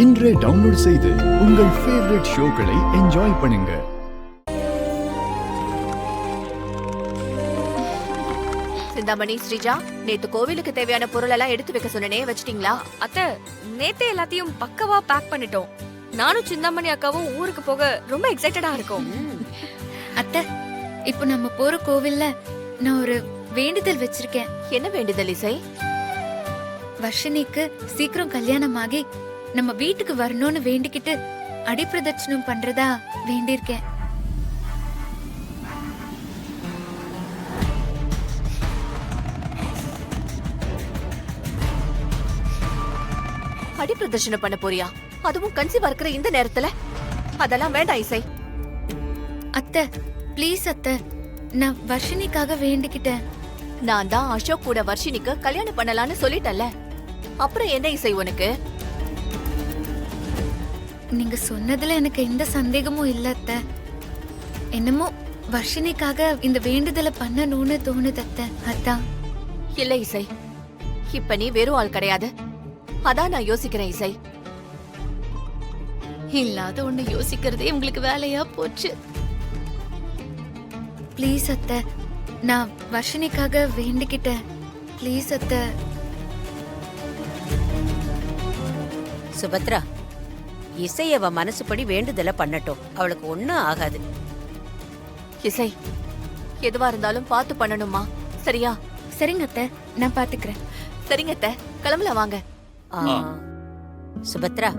இன்றே டவுன்லோட் செய்து உங்கள் ஃபேவரட் ஷோக்களை என்ஜாய் பண்ணுங்க. சிந்தாமணி, ஸ்ரீஜா, நேத்து கோவிலுக்கு தேவையான பொருள் எல்லாம் எடுத்து வைக்க சொன்னனே, வச்சிட்டீங்களா? அத்தை, நேத்தே எல்லாத்தையும் பக்கவா பேக் பண்ணிட்டோம். நானும் சிந்தாமணி அக்காவும் ஊருக்கு போக ரொம்ப எக்ஸைட்டடா இருக்கோம். அத்தை, இப்போ நம்ம போற கோவில்ல நான் ஒரு வேண்டுதல் வச்சிருக்கேன். என்ன வேண்டுதல் இசை? வர்ஷினிக்கு சீக்கிரம் கல்யாணம் ஆகி நம்ம வீட்டுக்கு வரணும்னு வேண்டிக்கிட்டு அடிப்பிரதட்சணம் பண்றதா வேண்டியிருக்கேன். அடி பிரதர்ஷனம் பண்ண போறியா? அதுவும் கன்சீவ் இருக்கிற இந்த நேரத்துல? அதெல்லாம் வேண்டாம் இசை. அத்தை, ப்ளீஸ் அத்தை, நான் வர்ஷினிக்காக வேண்டிக்கிட்டேன். நான் தான் அசோக் கூட வர்ஷினிக்கு கல்யாணம் பண்ணலாம்னு சொல்லிட்டல்ல, அப்புறம் என்ன இசை உனக்கு? நீங்க சொன்னதுல எனக்கு எந்த சந்தேகமும் இல்ல அத்தை. என்னமோ வர்ஷினிக்காக இந்த வேண்டுதலை பண்ணணும்னு தோணுது அத்தை, அதான். இல்ல இசை, இப்ப நீ வெறும் ஆள் கிடையாது. அதான் நான் யோசிக்கிறேன் இசை. இல்லாத ஒண்ணு யோசிக்கிறதே உங்களுக்கு வேலையா போச்சு. ப்ளீஸ் அத்தை, நான் வர்ஷினிக்காக வேண்டிக்கிட்டேன். ப்ளீஸ் அத்தை. சுபத்ரா, இசை அவ மனசுப்படி வேண்டுதல பண்ணட்டும். அவளுக்கு ஒண்ணும் ஆகாது. இசை, எதுவா இருந்தாலும் பார்த்து பண்ணணுமா? சரியா? சரிங்க அத்தை, நான் பாத்துக்கிறேன். சரிங்க அத்தை, கிளம்பலாம் வாங்க. சுபத்ரா,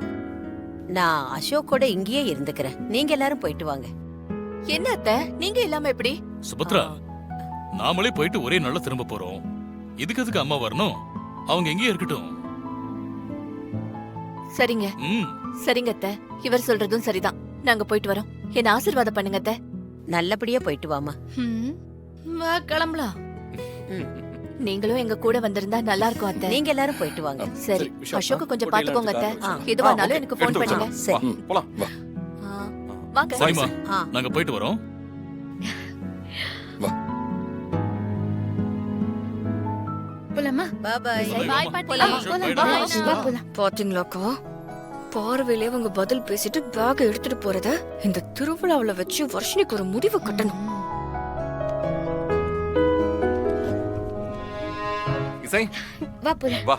நான் அசோக்கோட இங்கேயே இருந்துக்கிறேன். நீங்க எல்லாரும் போயிட்டு வாங்க. என்ன அத்தை, நீங்க இல்லாம எப்படி? சுபத்ரா, நாமளே போயிட்டு ஒரே நாள்ல திரும்ப போறோம். இதுக்கு எதுக்கு அம்மா வரணும்? அவங்க எங்கேயே இருக்கட்டும். சரிங்க. சரிங்க அத்தை, இவர் சொல்றதும் சரிதான். நாங்க போயிட்டு வரோம். என்ன ஆசீர்வாதம் பண்ணுங்க அத்தை. நல்லபடியா போயிட்டு வாமா. வா, கிளம்பலாம். நீங்களும் எங்க கூட வந்திருந்தா நல்லா இருக்கும் அத்தை. நீங்க எல்லாரும் போயிட்டு வாங்க. சரி, அசோக்க கொஞ்சம் பாத்துக்கோங்க அத்தை. எதுவானாலும் எனக்கு போன் பண்ணுங்க. சரி, போலாம். வா. வாங்க. சரிமா, நாங்க போயிட்டு வரோம். போலாமா? பாய். பாத்தீங்களாக்கா, பார்வையிலே அவங்க பதில் பேசிட்டு பேக் எடுத்துட்டு போறத இந்த திருவிழாவுல வச்சு வர்ஷினிக்கு ஒரு முடிவு கட்டணும். இசை, வா போலாம். வா.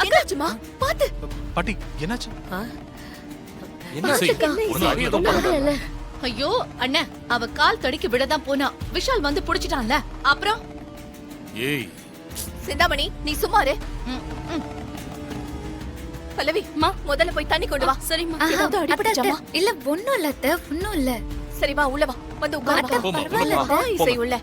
என்னாச்சுமா? பாத்து. பாட்டி, என்னாச்சு? ஐயோ அண்ணா, அவ கால் தடிக்கு விடதான் போனா. விஷால் வந்து புடிச்சிட்டான்ல, அப்புறம்? ஏய் சிந்தாமணி, நீ சும்மாரு. பல்லவி, முதல்ல போய் தண்ணி கொண்டு வா. சரிம்மா. ஏதாவது அடிபட்டுச்சாமா? இல்ல, ஒண்ணும் இல்ல அத்தை, ஒண்ணும் இல்ல. சரி வா, உள்ள வா. வந்து உட்காரு. போம்மா, பரவாயில்ல, இசை உள்ள.